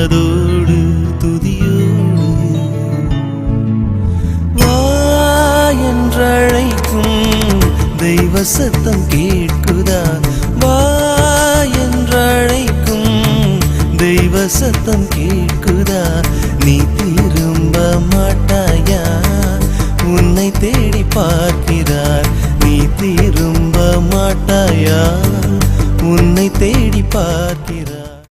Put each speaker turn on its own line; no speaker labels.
மனதோடு துதியோடு வா என்றழைக்கும் தெய்வ சத்தம் கேட்குதா வா என்றழைக்கும் தெய்வ சத்தம் கேட்குதா நீ திரும்ப மாட்டாயா உன்னை தேடி பார்க்கிறார் நீ திரும்ப மாட்டாயா உன்னை தேடி பார்க்கிறார்